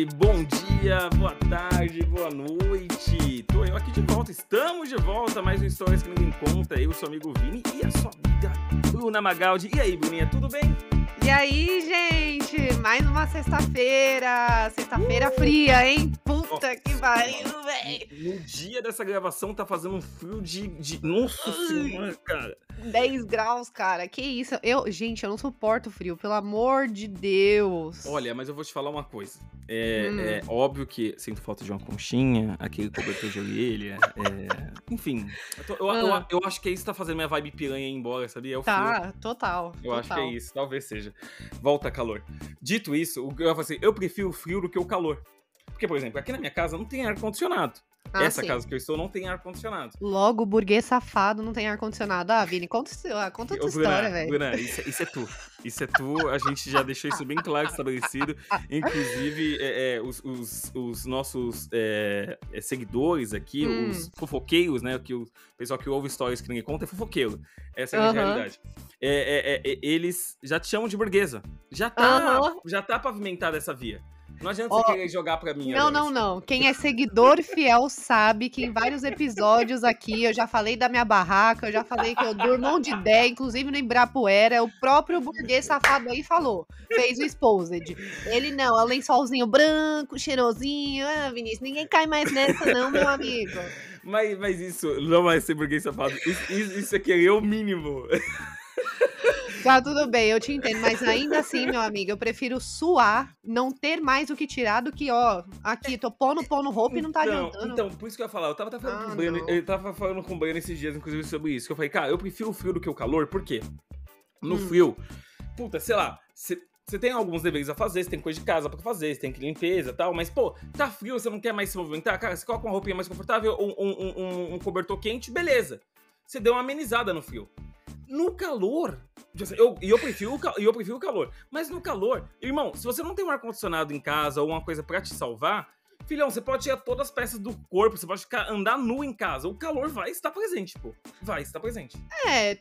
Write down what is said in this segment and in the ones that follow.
bom dia, boa tarde, boa noite. Tô eu aqui de volta, estamos de volta, mais um Histórias que Ninguém Conta. Eu sou o amigo Vini e a sua amiga Bruna Magaldi. E aí, Bruninha, tudo bem? E aí, gente? Mais uma sexta-feira. Sexta-feira fria, hein? Puta que pariu, velho. No dia dessa gravação tá fazendo um frio de... Nossa senhora, cara. 10 graus, cara. Que isso? Gente, eu não suporto frio, pelo amor de Deus. Olha, mas eu vou te falar uma coisa. É óbvio que sinto falta de uma conchinha, aquele cobertor de orelha, enfim. Eu acho que é isso que tá fazendo minha vibe piranha ir embora, sabia? É o frio. Tá, total. Eu acho que é isso, talvez seja. Volta calor. Dito isso, eu falo assim, eu prefiro o frio do que o calor. Porque, por exemplo, aqui na minha casa não tem ar-condicionado. Essa sim. Casa que eu estou não tem ar-condicionado. Logo, o burguês safado não tem ar-condicionado. Ah, Vini, conta tua história, velho. Bruna, isso é tu. Isso é tu, a gente já deixou isso bem claro, estabelecido. Inclusive, os nossos seguidores aqui, os fofoqueiros, né? Que o pessoal que ouve histórias que ninguém conta é fofoqueiro. Essa é a minha realidade. Eles já te chamam de burguesa. Já tá pavimentada essa via. Não adianta você querer jogar pra mim. Não. Quem é seguidor fiel sabe que em vários episódios aqui eu já falei da minha barraca, eu já falei que eu durmo onde der, inclusive no Ibirapuera, o próprio burguês safado aí falou, fez o exposed. Ele não, é o lençolzinho branco, cheirosinho. Ah, Vinícius, ninguém cai mais nessa não, meu amigo. Mas isso não vai ser burguês safado, isso é querer o mínimo. Tá, tudo bem, eu te entendo, mas ainda assim, meu amigo, eu prefiro suar, não ter mais o que tirar do que, aqui, tô pondo roupa e não tá adiantando. Então, por isso que eu ia falar, eu tava falando com o Breno, eu tava falando com o Breno esses dias, inclusive, sobre isso, que eu falei, cara, eu prefiro o frio do que o calor, por quê? No frio, puta, sei lá, você tem alguns deveres a fazer, você tem coisa de casa pra fazer, você tem que limpeza e tal, mas, pô, tá frio, você não quer mais se movimentar, cara, você coloca uma roupinha mais confortável, um cobertor quente, beleza. Você deu uma amenizada no frio. No calor, eu prefiro o calor, mas no calor, irmão, se você não tem um ar-condicionado em casa ou uma coisa pra te salvar, filhão, você pode tirar todas as peças do corpo, você pode andar nu em casa, o calor vai estar presente, pô, vai estar presente.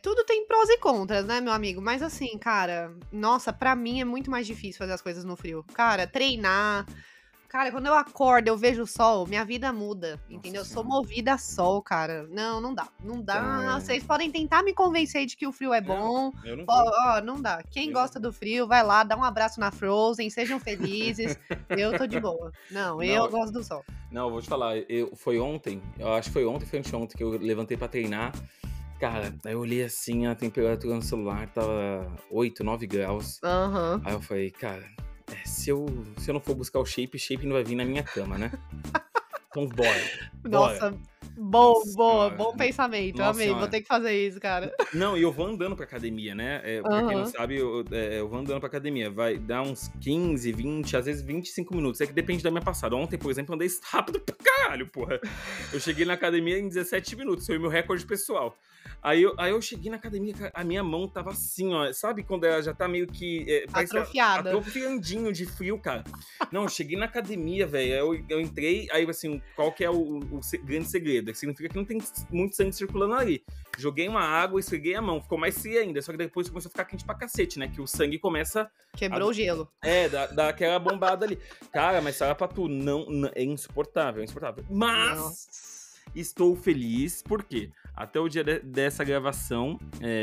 Tudo tem prós e contras, né, meu amigo, mas assim, cara, nossa, pra mim é muito mais difícil fazer as coisas no frio, cara, treinar... Cara, quando eu acordo, eu vejo o sol, minha vida muda, entendeu? Eu sou movida a sol, cara. Não dá. Não dá. Vocês podem tentar me convencer de que o frio é bom. Eu não vou. Não dá. Quem gosta do frio, vai lá, dá um abraço na Frozen, sejam felizes. Eu tô de boa. Eu gosto do sol. Não, eu vou te falar, foi ontem, eu acho que foi ontem, foi anteontem que eu levantei pra treinar. Cara, aí eu olhei assim, a temperatura no celular tava 8, 9 graus. Aí eu falei, cara... Se eu não for buscar o shape não vai vir na minha cama, né? Então bora. Nossa, bom pensamento. Nossa, amei, senhora. Vou ter que fazer isso, cara. Não, e eu vou andando pra academia, né? Pra quem não sabe, eu vou andando pra academia. Vai dar uns 15, 20, às vezes 25 minutos. É que depende da minha passada. Ontem, por exemplo, eu andei rápido pra caralho, porra. Eu cheguei na academia em 17 minutos. Foi o meu recorde pessoal. Aí eu cheguei na academia, a minha mão tava assim, ó. Sabe quando ela já tá meio que... atrofiada. Atrofiandinho de frio, cara. Não, eu cheguei na academia, velho. Eu entrei, aí assim, qual que é o grande segredo? Significa que não tem muito sangue circulando ali. Joguei uma água, esfreguei a mão. Ficou mais fria ainda. Só que depois começou a ficar quente pra cacete, né? Que o sangue começa... Quebrou o gelo. Dá aquela bombada ali. Cara, mas fala pra tu, não, é insuportável, Mas... Nossa. Estou feliz, por quê? Até o dia dessa gravação,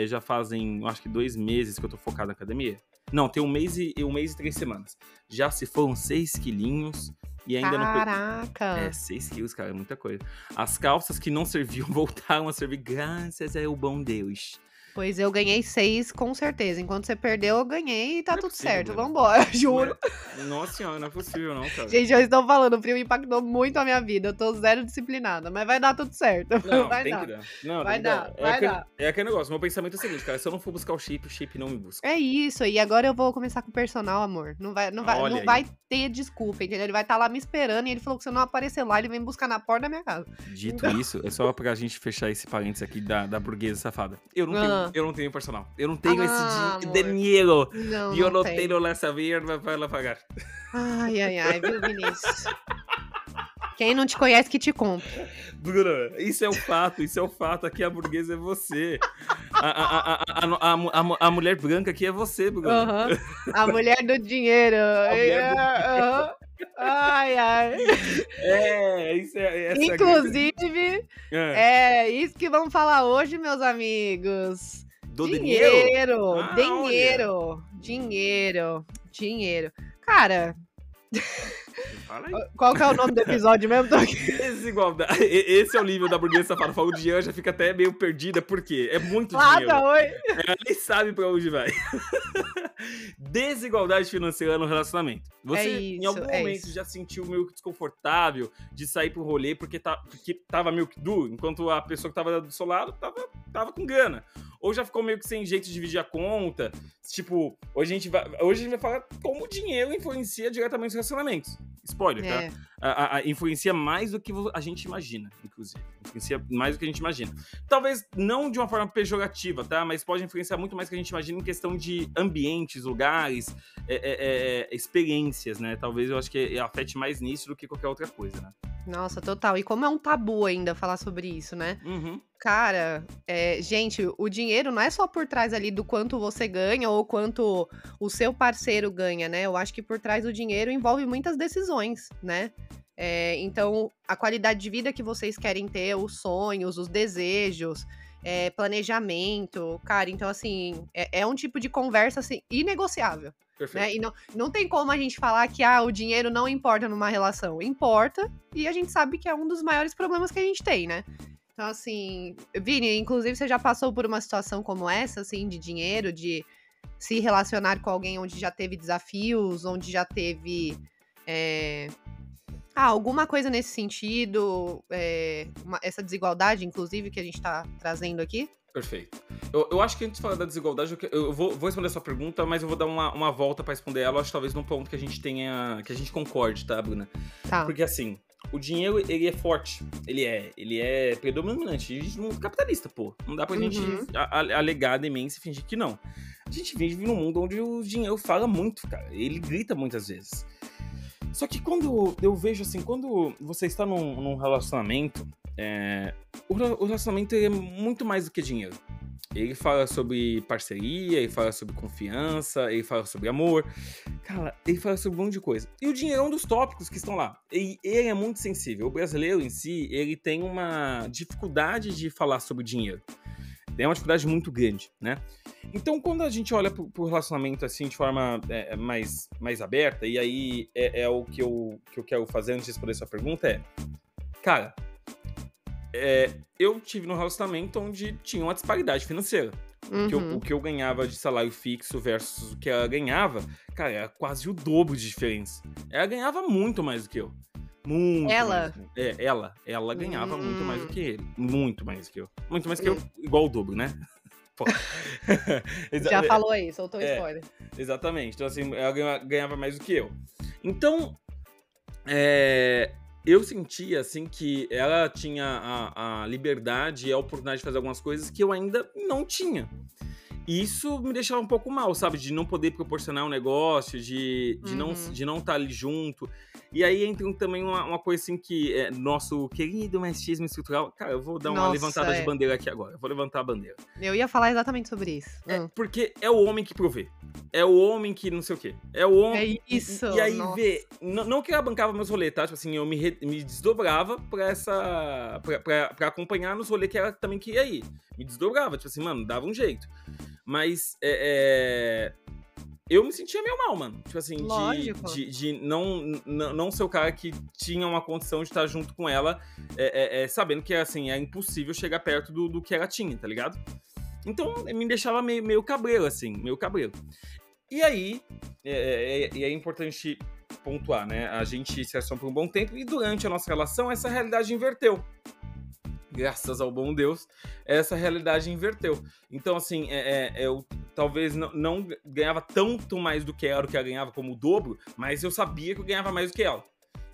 já fazem, acho que 2 meses que eu tô focado na academia. Não, tem 1 mês e 3 semanas. Já se foram 6 quilinhos e ainda Caraca! 6 quilos, cara, é muita coisa. As calças que não serviam voltaram a servir, graças ao bom Deus. Pois eu ganhei 6, com certeza. Enquanto você perdeu, eu ganhei e tá tudo certo. Vambora, juro. Nossa senhora, não é possível não, cara. Gente, eu estou falando, o frio impactou muito a minha vida. Eu tô zero disciplinada, mas vai dar tudo certo. Não, vai tem dar. que dar. Não, vai dar. É aquele negócio, meu pensamento é o seguinte, cara, se eu não for buscar o shape não me busca. É isso, e agora eu vou começar com o personal, amor. Não vai ter desculpa, entendeu? Ele vai estar lá me esperando e ele falou que se eu não aparecer lá, ele vem buscar na porta da minha casa. Dito isso, é só pra gente fechar esse parênteses aqui da burguesa safada. Eu não tenho personal. Eu não tenho esse dinheiro. Eu não tenho lá saber para pagar. Ai, viu, Vinícius? Quem não te conhece que te compra. Bruna, isso é o fato. Aqui a burguesa é você. A mulher branca aqui é você, Bruna. A mulher do dinheiro. Ai, ai. Isso essa é a grande... Inclusive, Hã. é isso que vamos falar hoje, meus amigos. Do dinheiro? Dinheiro, Ah, olha. dinheiro, dinheiro, dinheiro. Cara, Fala aí. qual que é o nome do episódio mesmo? Tô aqui. Desigualdade. Esse é o nível da burguesa safada. Fala o dinheiro, já fica até meio perdida, por quê? É muito Lá dinheiro. da oi. Ela nem sabe pra onde vai. Desigualdade financeira no relacionamento. Você, em isso, algum é momento, isso. já sentiu meio que desconfortável de sair pro rolê porque tava meio que duro, enquanto a pessoa que tava do seu lado tava com grana? Ou já ficou meio que sem jeito de dividir a conta? Tipo, hoje a gente vai falar como o dinheiro influencia diretamente os relacionamentos. Spoiler, É. tá? Influencia mais do que a gente imagina, inclusive. Influencia mais do que a gente imagina. Talvez não de uma forma pejorativa, tá? Mas pode influenciar muito mais do que a gente imagina em questão de ambientes, lugares, experiências, né? Talvez eu acho que afete mais nisso do que qualquer outra coisa, né? Nossa, total. E como é um tabu ainda falar sobre isso, né? Uhum. Cara, gente, o dinheiro não é só por trás ali do quanto você ganha ou quanto o seu parceiro ganha, né? Eu acho que por trás do dinheiro envolve muitas decisões, né? Então, a qualidade de vida que vocês querem ter, os sonhos, os desejos, planejamento, cara, então, assim, é um tipo de conversa, assim, inegociável. Né? Perfeito. E não tem como a gente falar que o dinheiro não importa numa relação. Importa, e a gente sabe que é um dos maiores problemas que a gente tem, né? Então, assim, Vini, inclusive você já passou por uma situação como essa, assim, de dinheiro, de se relacionar com alguém onde já teve desafios, onde já teve alguma coisa nesse sentido, essa desigualdade, inclusive, que a gente tá trazendo aqui? Perfeito. Eu acho que antes de falar da desigualdade, eu vou responder a sua pergunta, mas eu vou dar uma volta pra responder ela, acho talvez num ponto que a gente concorde, tá, Bruna? Tá. Porque assim, o dinheiro, ele é forte, ele é predominante no mundo capitalista, pô. Não dá pra gente alegar demência e fingir que não. A gente vive num mundo onde o dinheiro fala muito, cara, ele grita muitas vezes. Só que eu vejo assim, quando você está num relacionamento, o relacionamento é muito mais do que dinheiro. Ele fala sobre parceria, ele fala sobre confiança, ele fala sobre amor. Cara, ele fala sobre um monte de coisa. E o dinheiro é um dos tópicos que estão lá. Ele é muito sensível. O brasileiro em si, ele tem uma dificuldade de falar sobre dinheiro. É uma dificuldade muito grande, né? Então, quando a gente olha pro relacionamento assim, de forma mais aberta, e aí é o que eu quero fazer antes de responder sua pergunta, cara, eu tive num relacionamento onde tinha uma disparidade financeira. O que eu ganhava de salário fixo versus o que ela ganhava, cara, era quase o dobro de diferença. Ela ganhava muito mais do que eu. Muito Ela? mais. Ela ganhava muito mais do que ele. Muito mais do que eu. Muito mais que eu, igual o dobro, né? Já falou aí, soltou spoiler. Exatamente. Então, assim, ela ganhava mais do que eu. Então, eu sentia, assim, que ela tinha a liberdade e a oportunidade de fazer algumas coisas que eu ainda não tinha. E isso me deixava um pouco mal, sabe? De não poder proporcionar um negócio, de não estar ali junto. E aí entra também uma coisa assim que nosso querido machismo estrutural... Cara, eu vou dar uma levantada de bandeira aqui agora. Eu vou levantar a bandeira. Eu ia falar exatamente sobre isso. Porque é o homem que provê. É o homem que não sei o quê. É o homem... É isso. E aí não que ela bancava meus rolês, tá? Tipo assim, eu me desdobrava pra acompanhar nos rolês que ela também queria ir. Me desdobrava. Tipo assim, mano, dava um jeito. Mas eu me sentia meio mal, mano. Tipo assim, de não ser o cara que tinha uma condição de estar junto com ela, sabendo que assim, é impossível chegar perto do que ela tinha, tá ligado? Então, me deixava meio cabreiro, assim, meio cabreiro. E aí, é importante pontuar, né? A gente se relacionou por um bom tempo e durante a nossa relação, essa realidade inverteu. Graças ao bom Deus, essa realidade inverteu. Então, assim, eu talvez não ganhava tanto mais do que ela ganhava como o dobro, mas eu sabia que eu ganhava mais do que ela,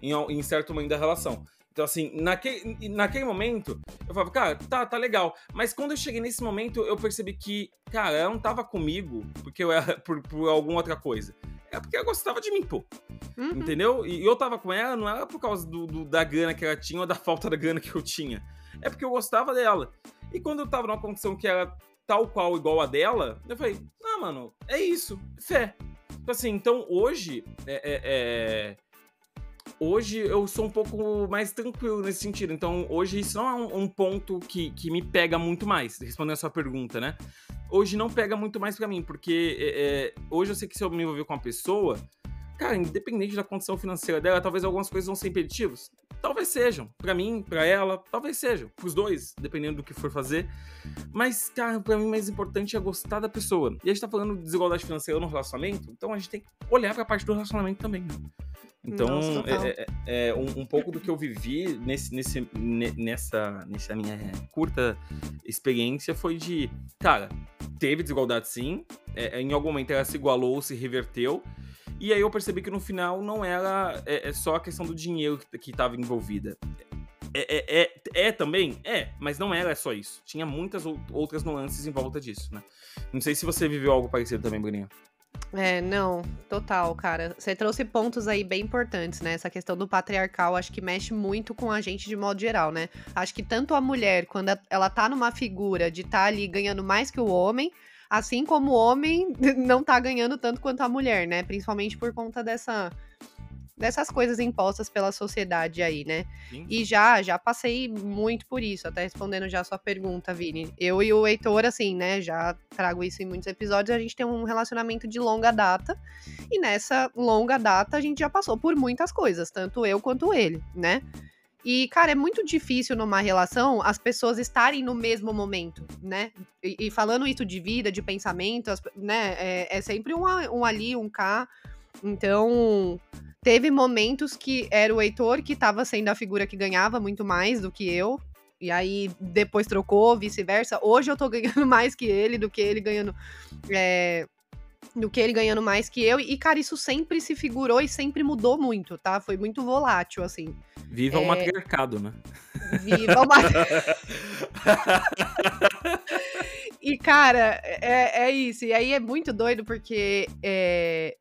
em certo momento da relação. Então, assim, naquele momento, eu falava, cara, tá legal. Mas quando eu cheguei nesse momento, eu percebi que, cara, ela não tava comigo porque eu era por alguma outra coisa. É porque ela gostava de mim, pô. Entendeu? E eu tava com ela, não era por causa da grana que ela tinha ou da falta da grana que eu tinha. É porque eu gostava dela. E quando eu tava numa condição que era tal qual igual a dela, eu falei, não, mano, é isso, fé. Tipo assim, então hoje, hoje eu sou um pouco mais tranquilo nesse sentido. Então, hoje isso não é um ponto que me pega muito mais, respondendo a sua pergunta, né? Hoje não pega muito mais pra mim, porque hoje eu sei que se eu me envolver com uma pessoa, cara, independente da condição financeira dela, talvez algumas coisas vão ser impeditivas. Talvez sejam. Pra mim, pra ela, talvez sejam. Pros dois, dependendo do que for fazer. Mas, cara, pra mim o mais importante é gostar da pessoa. E a gente tá falando de desigualdade financeira no relacionamento, então a gente tem que olhar pra parte do relacionamento também, né? Então, Nossa, total. um pouco do que eu vivi nessa minha curta experiência foi de, cara, teve desigualdade sim, em algum momento ela se igualou, se reverteu, e aí eu percebi que no final não era só a questão do dinheiro que estava envolvida. Também? Mas não era só isso. Tinha muitas outras nuances em volta disso, né? Não sei se você viveu algo parecido também, Bruninha. Não, total, cara. Você trouxe pontos aí bem importantes, né? Essa questão do patriarcal, acho que mexe muito com a gente de modo geral, né? Acho que tanto a mulher, quando ela tá numa figura de tá ali ganhando mais que o homem, assim como o homem não tá ganhando tanto quanto a mulher, né? Principalmente por conta dessas coisas impostas pela sociedade aí, né? Sim. E já passei muito por isso, até respondendo já a sua pergunta, Vini. Eu e o Heitor, assim, né, já trago isso em muitos episódios, a gente tem um relacionamento de longa data, e nessa longa data a gente já passou por muitas coisas, tanto eu quanto ele, né? E, cara, é muito difícil numa relação as pessoas estarem no mesmo momento, né? E falando isso de vida, de pensamento, né, é sempre um ali, um cá. Então, teve momentos que era o Heitor que tava sendo a figura que ganhava muito mais do que eu. E aí, depois trocou, vice-versa. Hoje eu tô ganhando mais que ele, do que ele ganhando mais que eu. E, cara, isso sempre se figurou e sempre mudou muito, tá? Foi muito volátil, assim. Viva o matriarcado, né? Viva o matriarcado. E, cara, é isso. E aí é muito doido, porque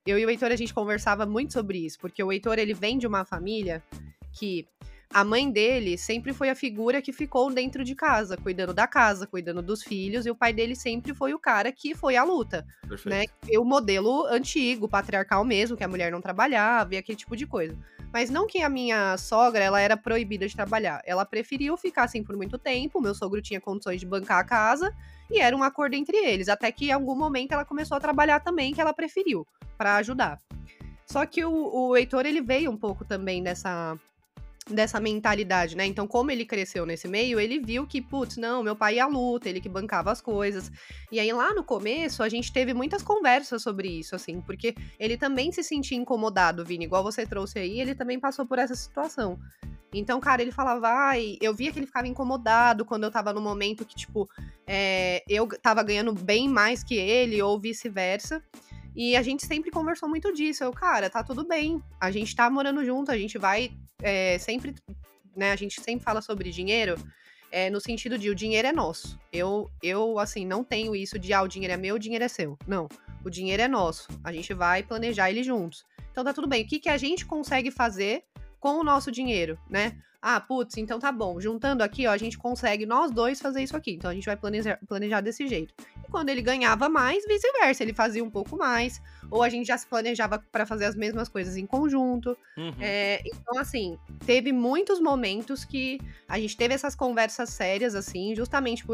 eu e o Heitor, a gente conversava muito sobre isso. Porque o Heitor, ele vem de uma família que a mãe dele sempre foi a figura que ficou dentro de casa, cuidando dos filhos. E o pai dele sempre foi o cara que foi à luta. Perfeito. Né? E o modelo antigo, patriarcal mesmo, que a mulher não trabalhava e aquele tipo de coisa. Mas não que a minha sogra, ela era proibida de trabalhar. Ela preferiu ficar assim por muito tempo. Meu sogro tinha condições de bancar a casa. E era um acordo entre eles. Até que em algum momento ela começou a trabalhar também, que ela preferiu, pra ajudar. Só que o Heitor, ele veio um pouco também dessa mentalidade, né? Então, como ele cresceu nesse meio, ele viu que, putz, não, meu pai ia à luta, ele que bancava as coisas. E aí, lá no começo, a gente teve muitas conversas sobre isso, assim, porque ele também se sentia incomodado, Vini, igual você trouxe aí, ele também passou por essa situação. Então, cara, ele falava, eu via que ele ficava incomodado quando eu tava no momento que, tipo, eu tava ganhando bem mais que ele, ou vice-versa. E a gente sempre conversou muito disso. Cara, tá tudo bem. A gente tá morando junto, a gente vai sempre, né? A gente sempre fala sobre dinheiro, no sentido de o dinheiro é nosso. Eu, assim, não tenho isso de o dinheiro é meu, o dinheiro é seu. Não. O dinheiro é nosso. A gente vai planejar ele juntos. Então tá tudo bem. O que a gente consegue fazer com o nosso dinheiro, né? Putz, então tá bom. Juntando aqui, ó, a gente consegue nós dois fazer isso aqui. Então a gente vai planejar desse jeito. E quando ele ganhava mais, vice-versa. Ele fazia um pouco mais. Ou a gente já se planejava para fazer as mesmas coisas em conjunto. Uhum. Então, assim, teve muitos momentos que a gente teve essas conversas sérias, assim, justamente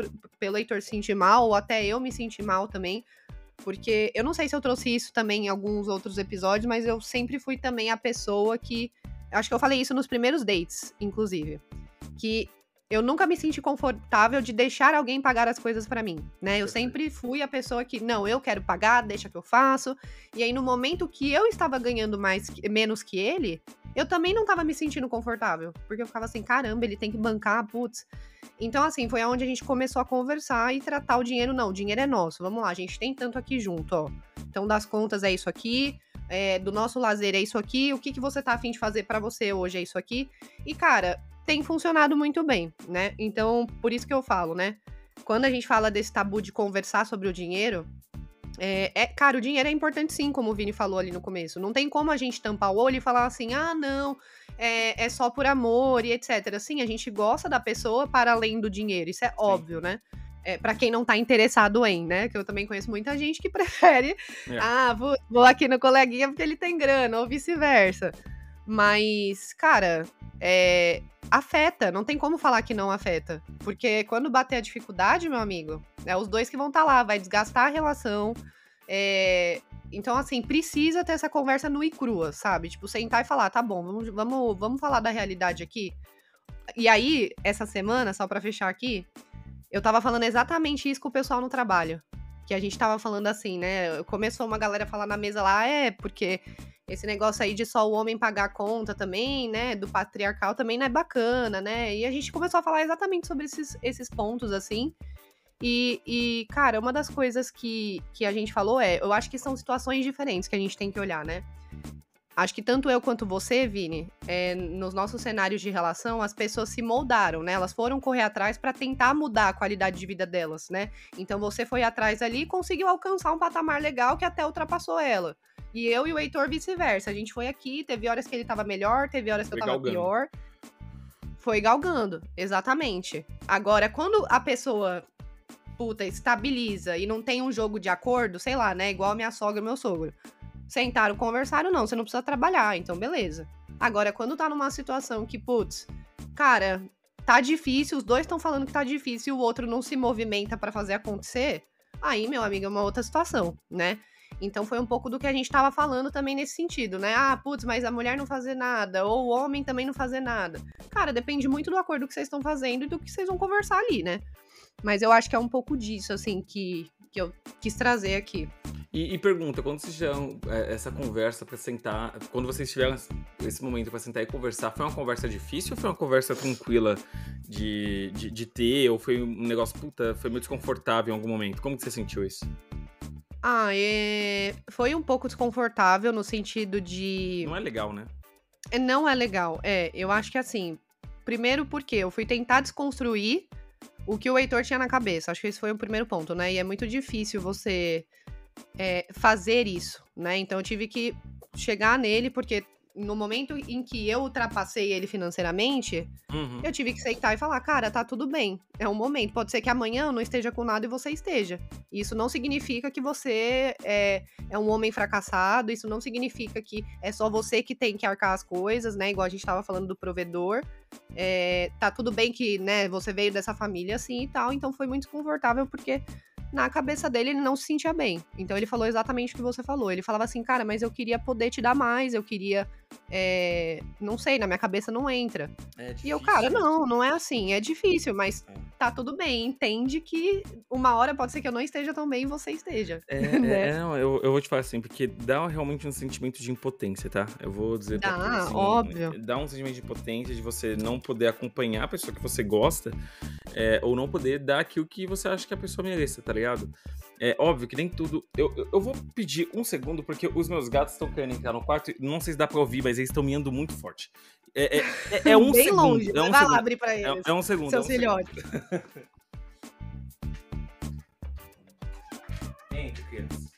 pelo Heitor se sentir mal, ou até eu me sentir mal também. Porque eu não sei se eu trouxe isso também em alguns outros episódios, mas eu sempre fui também a pessoa que... Acho que eu falei isso nos primeiros dates, inclusive. Que eu nunca me senti confortável de deixar alguém pagar as coisas pra mim, né? Eu sempre fui a pessoa que, não, eu quero pagar, deixa que eu faço. E aí, no momento que eu estava ganhando menos que ele, eu também não tava me sentindo confortável. Porque eu ficava assim, caramba, ele tem que bancar, putz. Então, assim, foi onde a gente começou a conversar e tratar o dinheiro. Não, o dinheiro é nosso, vamos lá, a gente tem tanto aqui junto, ó. Então, das contas é isso aqui, do nosso lazer é isso aqui, o que você tá a fim de fazer pra você hoje é isso aqui. E, cara, tem funcionado muito bem, né? Então, por isso que eu falo, né? Quando a gente fala desse tabu de conversar sobre o dinheiro, cara, o dinheiro é importante sim, como o Vini falou ali no começo. Não tem como a gente tampar o olho e falar assim, não, é só por amor e etc. Sim, a gente gosta da pessoa para além do dinheiro, isso é óbvio, né? Pra quem não tá interessado em, né? Que eu também conheço muita gente que prefere, vou aqui no coleguinha porque ele tem grana, ou vice-versa. Mas, cara, afeta, não tem como falar que não afeta. Porque quando bater a dificuldade, meu amigo, é os dois que vão estar lá, vai desgastar a relação. Então, assim, precisa ter essa conversa nua e crua, sabe? Tipo, sentar e falar, tá bom, vamos falar da realidade aqui. E aí, essa semana, só pra fechar aqui, eu tava falando exatamente isso com o pessoal no trabalho. Que a gente tava falando assim, né? Começou uma galera a falar na mesa lá, porque esse negócio aí de só o homem pagar a conta também, né? Do patriarcal também não é bacana, né? E a gente começou a falar exatamente sobre esses pontos, assim. E, cara, uma das coisas que a gente falou eu acho que são situações diferentes que a gente tem que olhar, né? Acho que tanto eu quanto você, Vini, nos nossos cenários de relação, as pessoas se moldaram, né? Elas foram correr atrás pra tentar mudar a qualidade de vida delas, né? Então você foi atrás ali e conseguiu alcançar um patamar legal que até ultrapassou ela. E eu e o Heitor vice-versa. A gente foi aqui, teve horas que ele tava melhor, teve horas que eu tava pior. Foi galgando, exatamente. Agora, quando a pessoa, estabiliza e não tem um jogo de acordo, sei lá, né? Igual a minha sogra e meu sogro. Sentaram, conversaram, não, você não precisa trabalhar, então beleza. Agora, quando tá numa situação que, cara, tá difícil, os dois estão falando que tá difícil e o outro não se movimenta pra fazer acontecer, aí, meu amigo, é uma outra situação, né? Então foi um pouco do que a gente tava falando também nesse sentido, né? Mas a mulher não fazer nada, ou o homem também não fazer nada. Cara, depende muito do acordo que vocês estão fazendo e do que vocês vão conversar ali, né? Mas eu acho que é um pouco disso, assim, que eu quis trazer aqui. E pergunta, quando vocês tiveram essa conversa pra sentar, quando vocês tiveram esse momento pra sentar e conversar, foi uma conversa difícil ou foi uma conversa tranquila de ter, ou foi um negócio, foi meio desconfortável em algum momento? Como que você sentiu isso? Foi um pouco desconfortável no sentido de... Não é legal, né? Não é legal, eu acho que assim, primeiro porque eu fui tentar desconstruir o que o Heitor tinha na cabeça, acho que esse foi o primeiro ponto, né, e é muito difícil você fazer isso, né, então eu tive que chegar nele, porque no momento em que eu ultrapassei ele financeiramente, eu tive que sentar e falar, cara, tá tudo bem, é um momento, pode ser que amanhã eu não esteja com nada e você esteja. Isso não significa que você é um homem fracassado, isso não significa que é só você que tem que arcar as coisas, né, igual a gente tava falando do provedor. Tá tudo bem que, né, você veio dessa família assim e tal, então foi muito confortável porque na cabeça dele ele não se sentia bem. Então ele falou exatamente o que você falou. Ele falava assim, cara, mas eu queria poder te dar mais, eu queria... não sei, na minha cabeça não entra. E eu, cara, não é assim, é difícil, mas tá tudo bem. Entende que uma hora pode ser que eu não esteja tão bem e você esteja. Não, eu vou te falar assim, porque dá realmente um sentimento de impotência, tá? Eu vou dizer pra você, assim, óbvio. dá um sentimento de impotência de você não poder acompanhar a pessoa que você gosta, ou não poder dar aquilo que você acha que a pessoa mereça, tá ligado? É óbvio que nem tudo... Eu vou pedir um segundo, porque os meus gatos estão querendo entrar no quarto, não sei se dá pra ouvir, mas eles estão miando muito forte. É um bem segundo. longe, vai lá abrir pra eles. É um segundo. Seus filhotes. Entre, crianças.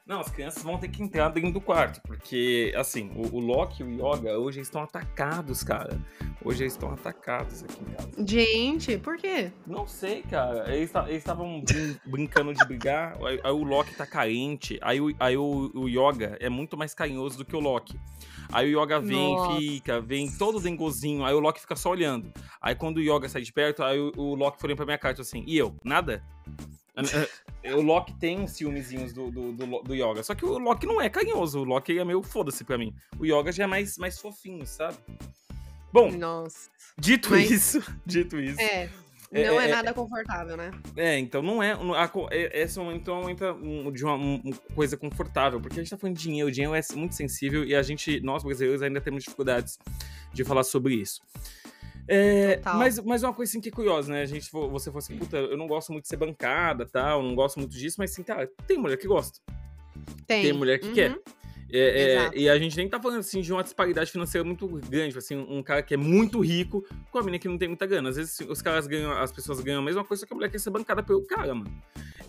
Não, as crianças vão ter que entrar dentro do quarto, porque, assim, o Loki e o Yoga hoje estão atacados, cara. Hoje eles estão atacados aqui em casa. Gente, por quê? Não sei, cara. Eles estavam brincando de brigar, aí o Loki tá carente, aí o Yoga é muito mais carinhoso do que o Loki. Aí o Yoga vem todo dengozinho, aí o Loki fica só olhando. Aí quando o Yoga sai de perto, aí o Loki foi olhando pra minha cara e assim, e eu? Nada? O Loki tem ciúmezinhos do Yoga, só que o Loki não é carinhoso, o Loki é meio foda-se pra mim. O Yoga já é mais fofinho, sabe? Bom, nossa. Dito isso. Não é nada confortável, né? Então não é. Esse momento é um momento de uma coisa confortável, porque a gente tá falando de dinheiro, o dinheiro é muito sensível e nós brasileiros ainda temos dificuldades de falar sobre isso. Mas uma coisa assim que é curiosa, né? Você falou assim, eu não gosto muito de ser bancada, tal, eu não gosto muito disso, mas assim, cara, tem mulher que gosta. Tem mulher que quer. E a gente nem tá falando assim de uma disparidade financeira muito grande, assim, um cara que é muito rico com a menina que não tem muita grana. Às vezes as pessoas ganham a mesma coisa, só que a mulher quer ser bancada pelo cara, mano.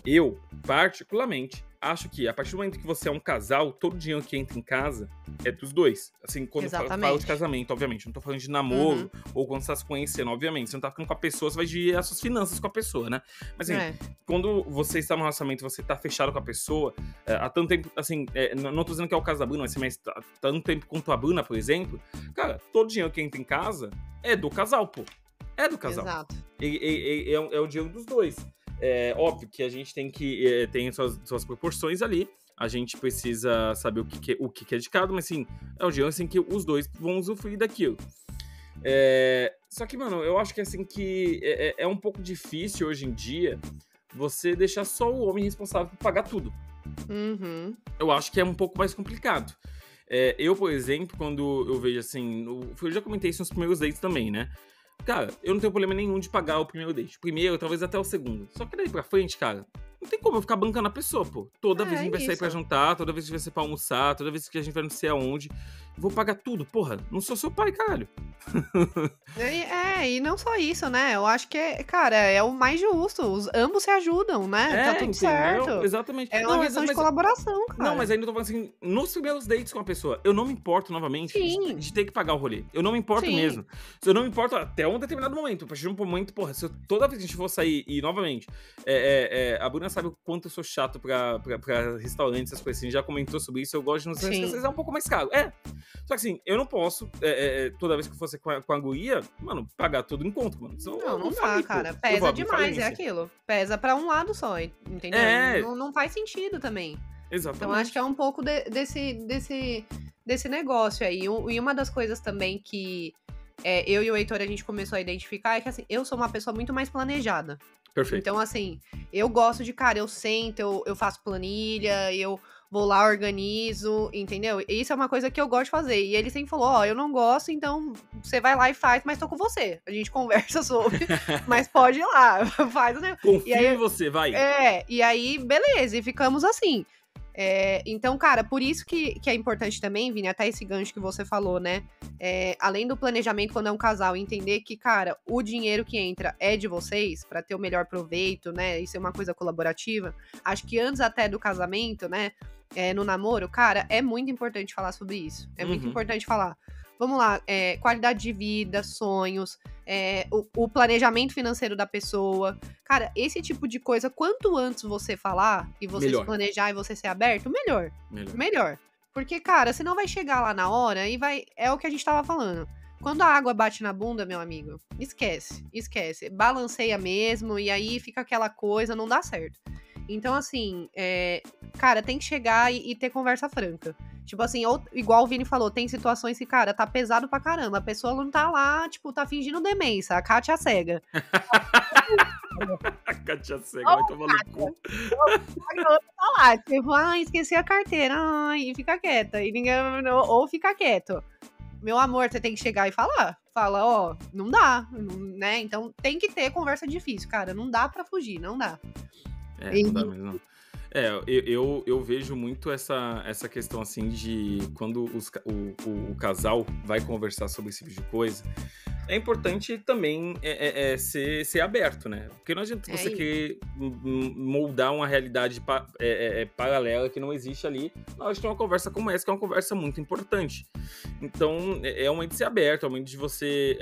Eu, particularmente, acho que a partir do momento que você é um casal, todo dinheiro que entra em casa é dos dois. Assim, quando eu falo de casamento, obviamente. Não tô falando de namoro ou quando você tá se conhecendo, obviamente. Você não tá ficando com a pessoa, você vai dividir as suas finanças com a pessoa, né? Mas assim, quando você está num relacionamento, você tá fechado com a pessoa, há tanto tempo, assim, não tô dizendo que é o caso da Bruna, mas há tanto tempo quanto a Bruna, por exemplo, cara, todo dinheiro que entra em casa é do casal, pô. É do casal. Exato. É o dinheiro dos dois. É óbvio que a gente tem que tem suas proporções ali. A gente precisa saber o que é de cada, mas assim, é o dinheiro assim, que os dois vão usufruir daquilo. Só que, mano, eu acho que assim que é um pouco difícil hoje em dia você deixar só o homem responsável por pagar tudo. Eu acho que é um pouco mais complicado. Eu, por exemplo, quando eu vejo assim, eu já comentei isso nos primeiros dates também, né? Cara, eu não tenho problema nenhum de pagar o primeiro date. Primeiro, talvez até o segundo. Só que daí pra frente, cara, não tem como eu ficar bancando a pessoa, pô. Toda vez que a gente vai sair pra jantar, toda vez que vai sair pra almoçar, toda vez que a gente vai não sei aonde, eu vou pagar tudo, porra. Não sou seu pai, caralho. E não só isso, né? Eu acho que, cara, é o mais justo. Ambos se ajudam, né? Tá tudo certo. Exatamente. É uma questão de colaboração, cara. Não, mas ainda tô falando assim, nos primeiros dates com a pessoa, eu não me importo novamente de ter que pagar o rolê. Eu não me importo mesmo. Eu não me importo até um determinado momento. A partir de um momento, porra, se toda vez que a gente for sair, e novamente, a Bruna sabe o quanto eu sou chato pra restaurantes, essas coisas assim, já comentou sobre isso, eu gosto de nos restaurantes, é um pouco mais caro. Só que assim, eu não posso, toda vez que eu fosse com a guria, mano, pagar tudo em conta, mano. Não dá, cara. Pesa demais, é aquilo. Pesa pra um lado só, entendeu? Não faz sentido também. Exatamente. Então acho que é um pouco desse negócio aí. E uma das coisas também que eu e o Heitor a gente começou a identificar é que assim, eu sou uma pessoa muito mais planejada. Perfeito. Então assim, eu gosto de, cara, eu sento, eu faço planilha, eu vou lá, organizo, entendeu? Isso é uma coisa que eu gosto de fazer. E ele sempre falou, eu não gosto, então você vai lá e faz, mas tô com você. A gente conversa sobre, mas pode ir lá, faz o negócio. Confio em você, vai. E aí, beleza, e ficamos assim. Então, cara, por isso que é importante também, Vini, até esse gancho que você falou, né? Além do planejamento quando é um casal, entender que, cara, o dinheiro que entra é de vocês, pra ter o melhor proveito, né? Isso é uma coisa colaborativa. Acho que antes até do casamento, né? No namoro, cara, é muito importante falar sobre isso. É muito importante falar. Vamos lá, qualidade de vida, sonhos, o planejamento financeiro da pessoa. Cara, esse tipo de coisa, quanto antes você falar e você se planejar e você ser aberto, melhor. Porque, cara, senão vai chegar lá na hora e é o que a gente tava falando. Quando a água bate na bunda, meu amigo, esquece. Balanceia mesmo e aí fica aquela coisa, não dá certo. Então, assim, cara, tem que chegar e ter conversa franca. Tipo assim, igual o Vini falou, tem situações que, cara, tá pesado pra caramba. A pessoa não tá lá, tipo, tá fingindo demência. A Kátia cega. A Kátia cega, vai tomar no cu. Tá lá, tipo, esqueci a carteira. E fica quieta. E ninguém, ou fica quieto. Meu amor, você tem que chegar e falar. Fala, não dá, né? Então tem que ter conversa difícil, cara. Não dá pra fugir, não dá. Não dá mesmo, não. Eu vejo muito essa questão, assim, de quando o casal vai conversar sobre esse tipo de coisa, é importante também ser aberto, né? Porque não adianta você querer moldar uma realidade paralela que não existe ali. Na hora de ter uma conversa como essa, que é uma conversa muito importante. Então, é um momento de ser aberto, é um momento de você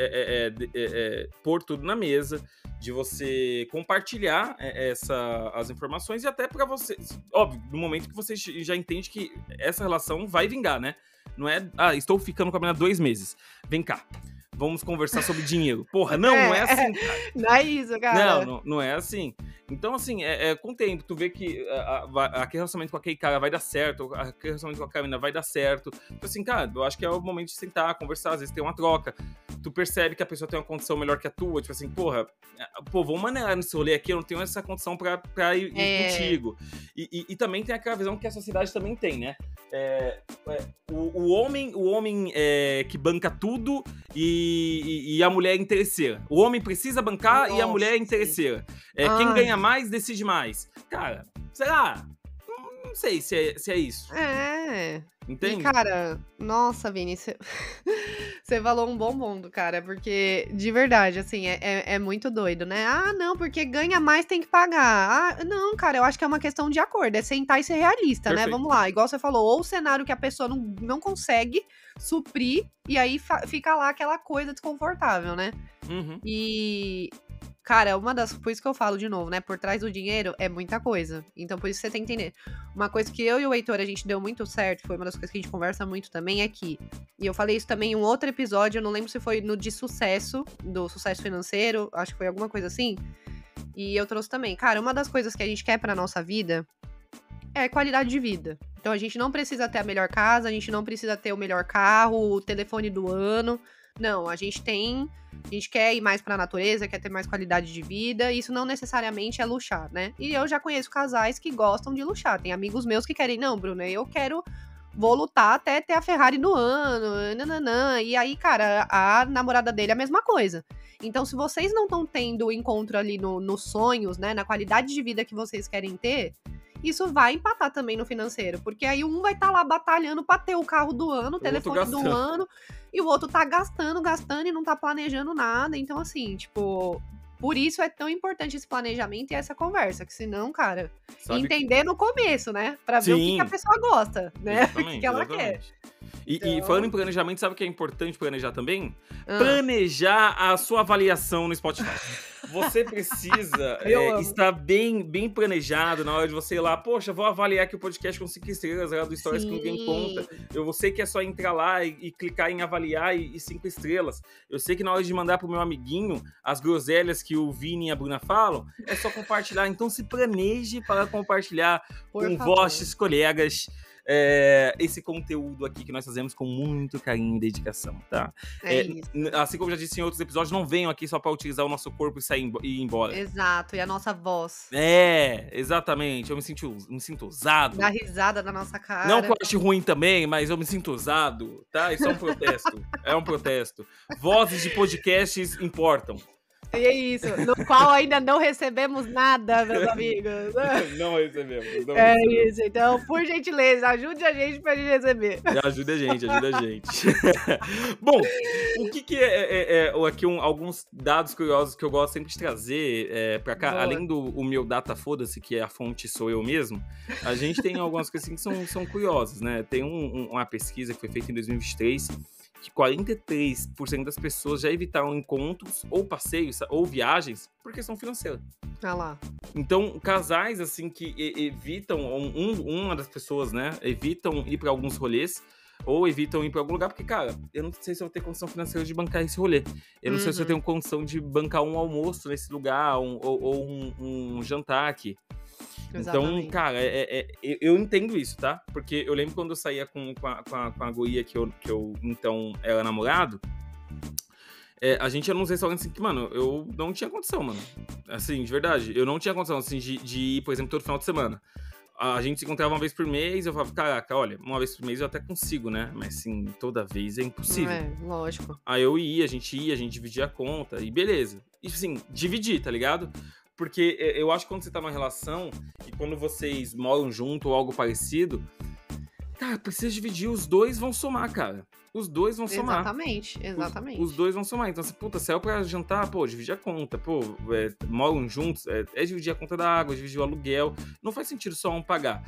pôr tudo na mesa, de você compartilhar as informações e até pra você, óbvio, no momento que você já entende que essa relação vai vingar, né? Não é, estou ficando com a menina há 2 meses. Vem cá, vamos conversar sobre dinheiro. Porra, não é assim, cara. Não é isso, cara. Não é assim. Então, assim, com o tempo, tu vê que aquele relacionamento com aquele cara vai dar certo, aquele relacionamento com a menina vai dar certo. Então, assim, cara, eu acho que é o momento de sentar, conversar, às vezes ter uma troca. Tu percebe que a pessoa tem uma condição melhor que a tua, tipo assim, vamos maneirar nesse rolê aqui, eu não tenho essa condição pra ir contigo. E também tem aquela visão que a sociedade também tem, né? O homem que banca tudo e a mulher é interesseira. O homem precisa bancar e a mulher é interesseira. Quem ganha mais, decide mais. Cara, sei lá, não sei se é isso. É. E, Entende? cara, nossa, Vini, você falou um bom ponto, cara, porque, de verdade, assim, é muito doido, né? Ah, não, porque ganha mais tem que pagar. Ah, não, cara, eu acho que é uma questão de acordo, é sentar e ser realista, né? Perfeito. Vamos lá, igual você falou, ou o cenário que a pessoa não consegue suprir, e aí fica lá aquela coisa desconfortável, né? Uhum. E, cara, por isso que eu falo de novo, né? Por trás do dinheiro é muita coisa. Então, por isso você tem que entender. Uma coisa que eu e o Heitor, a gente deu muito certo, foi uma das coisas que a gente conversa muito também, é que, e eu falei isso também em um outro episódio, eu não lembro se foi no de sucesso, do sucesso financeiro, acho que foi alguma coisa assim. E eu trouxe também, cara, uma das coisas que a gente quer pra nossa vida é qualidade de vida. Então, a gente não precisa ter a melhor casa, a gente não precisa ter o melhor carro, o telefone do ano. Não, a gente quer ir mais pra natureza, quer ter mais qualidade de vida, isso não necessariamente é luxar, né? E eu já conheço casais que gostam de luxar, tem amigos meus que querem, não, Bruna, vou lutar até ter a Ferrari do ano, nananã, e aí, cara, a namorada dele é a mesma coisa. Então, se vocês não estão tendo o encontro ali nos sonhos, né, na qualidade de vida que vocês querem ter, isso vai empatar também no financeiro, porque aí um vai estar lá batalhando pra ter o carro do ano, o telefone do ano, e o outro tá gastando e não tá planejando nada. Então, assim, tipo, por isso é tão importante esse planejamento e essa conversa, que senão, cara, entender no começo, né? Pra ver o que a pessoa gosta, né? O que ela quer. E falando em planejamento, sabe o que é importante planejar também? Planejar a sua avaliação no Spotify. Você precisa estar bem planejado na hora de você ir lá. Poxa, vou avaliar aqui o podcast com 5 estrelas lá do Stories que ninguém conta. Eu sei que é só entrar lá e clicar em avaliar e 5 estrelas. Eu sei que na hora de mandar pro meu amiguinho as groselhas que o Vini e a Bruna falam, é só compartilhar. Então se planeje para compartilhar com vossos colegas esse conteúdo aqui que nós fazemos com muito carinho e dedicação, tá? Isso. Assim como eu já disse em outros episódios, não venham aqui só pra utilizar o nosso corpo e ir embora. Exato, e a nossa voz. Exatamente. Eu me sinto usado. Dá risada na nossa cara. Não que eu ache ruim também, mas eu me sinto usado, tá? Isso é um protesto. É um protesto. Vozes de podcasts importam. E é isso, no qual ainda não recebemos nada, meus amigos. Não recebemos. Isso, então, por gentileza, ajude a gente pra gente receber. Ajuda a gente. Bom, o que é aqui alguns dados curiosos que eu gosto sempre de trazer pra cá, além do meu data foda-se, que a fonte sou eu mesmo, a gente tem algumas coisas assim que são curiosas, né? Tem uma pesquisa que foi feita em 2023, que 43% das pessoas já evitaram encontros ou passeios ou viagens por questão financeira. Ah lá. Então, casais, assim, que evitam, uma das pessoas, né, evitam ir para alguns rolês ou evitam ir para algum lugar, porque, cara, eu não sei se eu vou ter condição financeira de bancar esse rolê. Eu não sei se eu tenho condição de bancar um almoço nesse lugar ou um jantar aqui. Exatamente. Então, cara, eu entendo isso, tá? Porque eu lembro quando eu saía com a guria que eu então era namorado, a gente ia num restaurante assim que, mano, eu não tinha condição, mano. Assim, de verdade, eu não tinha condição, assim, de ir, por exemplo, todo final de semana. A gente se encontrava uma vez por mês, eu falava, caraca, olha, uma vez por mês eu até consigo, né? Mas, assim, toda vez é impossível. Lógico. Aí a gente dividia a conta e beleza. E, assim, dividir, tá ligado? Porque eu acho que quando você tá numa relação e quando vocês moram junto ou algo parecido, cara, precisa dividir, os dois vão somar, cara. Os dois vão somar. Exatamente. Os dois vão somar. Então, saiu pra jantar, divide a conta. Moram juntos, dividir a conta da água, dividir o aluguel. Não faz sentido só um pagar.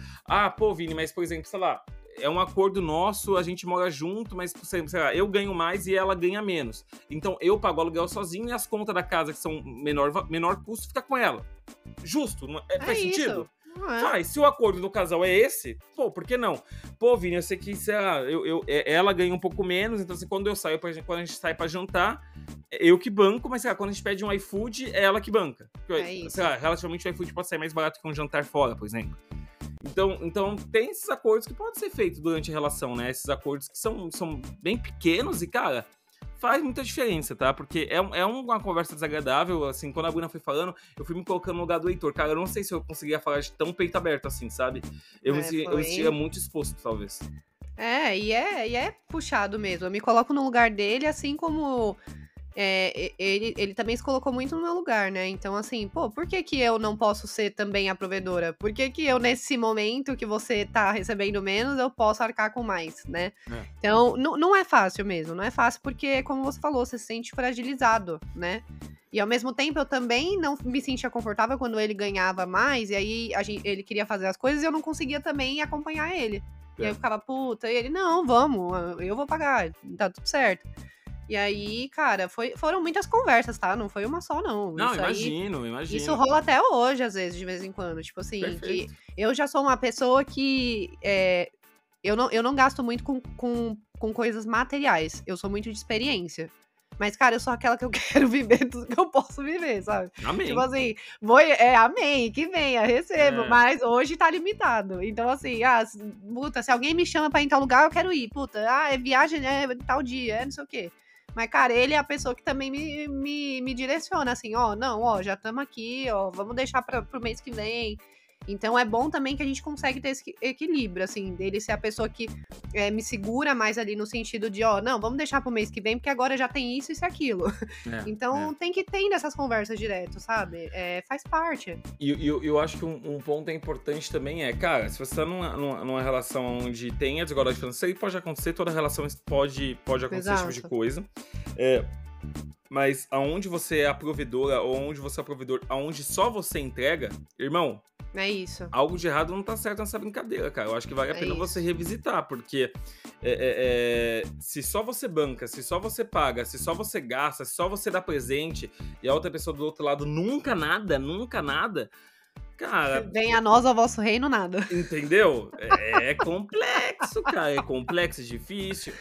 Vini, mas, por exemplo, sei lá, é um acordo nosso, a gente mora junto, mas, sei lá, eu ganho mais e ela ganha menos. Então, eu pago o aluguel sozinho e as contas da casa, que são menor custo, fica com ela. Justo? Faz sentido? Se o acordo do casal é esse, por que não? Vini, eu sei que ela ganha um pouco menos, então assim, quando a gente sai pra jantar, eu que banco, mas sei lá, quando a gente pede um iFood, é ela que banca. Sei lá, relativamente o iFood pode sair mais barato que um jantar fora, por exemplo. Então tem esses acordos que podem ser feitos durante a relação, né? Esses acordos que são bem pequenos e, cara, faz muita diferença, tá? Porque é uma conversa desagradável, assim, quando a Bruna foi falando, eu fui me colocando no lugar do Heitor. Cara, eu não sei se eu conseguia falar de tão peito aberto assim, sabe? Eu me sentia muito exposto, talvez. E é puxado mesmo. Eu me coloco no lugar dele, assim como ele também se colocou muito no meu lugar, né? Então, assim, pô, por que que eu não posso ser também a provedora? Por que que eu, nesse momento que você tá recebendo menos, eu posso arcar com mais, né? Então, não é fácil mesmo. Não é fácil porque, como você falou, você se sente fragilizado, né? E ao mesmo tempo, eu também não me sentia confortável quando ele ganhava mais, e aí ele queria fazer as coisas e eu não conseguia também acompanhar ele. E aí eu ficava, puta, e ele, não, vamos, eu vou pagar, tá tudo certo. E aí, cara, foram muitas conversas, tá? Não foi uma só, não. Não, Isso imagino. Isso rola até hoje, às vezes, de vez em quando. Tipo assim, que eu já sou uma pessoa que eu não gasto muito com coisas materiais. Eu sou muito de experiência. Mas, cara, eu sou aquela que eu quero viver tudo que eu posso viver, sabe? Amém. Tipo assim, amém, que venha, recebo. Mas hoje tá limitado. Então, assim, puta, se alguém me chama pra ir em tal lugar, eu quero ir. Puta, é viagem, tal dia, não sei o quê. Mas, cara, ele é a pessoa que também me direciona, assim, já estamos aqui, vamos deixar pro mês que vem. Então, é bom também que a gente consegue ter esse equilíbrio, assim, dele ser a pessoa que me segura mais ali no sentido de, não, vamos deixar pro mês que vem, porque agora já tem isso e aquilo. Então, tem que ter essas conversas direto, sabe? Faz parte. E eu acho que um ponto importante também cara, se você tá numa relação onde tem a desigualdade financeira, pode acontecer, toda relação pode acontecer esse tipo de coisa. Mas aonde você é a provedora, ou onde você é o provedor, aonde só você entrega, irmão, é isso. Algo de errado não tá certo nessa brincadeira, cara. Eu acho que vale a pena você revisitar, porque se só você banca, se só você paga, se só você gasta, se só você dá presente e a outra pessoa do outro lado nunca nada, cara... Vem a nós ao vosso reino, nada. Entendeu? É complexo, cara. É complexo, é difícil.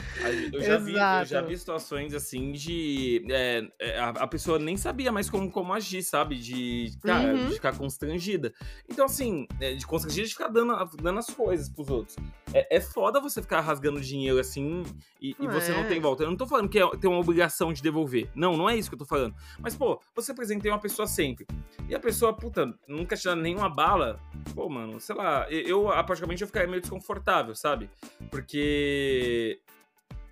Eu já vi situações assim de... a pessoa nem sabia mais como agir, sabe? De ficar constrangida. Então, assim, de constrangida de ficar dando as coisas pros outros. É foda você ficar rasgando dinheiro assim e você não tem volta. Eu não tô falando que tem uma obrigação de devolver. Não é isso que eu tô falando. Mas, pô, você presenteia uma pessoa sempre. E a pessoa, puta, nunca te dá nenhuma bala. Pô, mano, sei lá, praticamente eu ficaria meio desconfortável, sabe? Porque...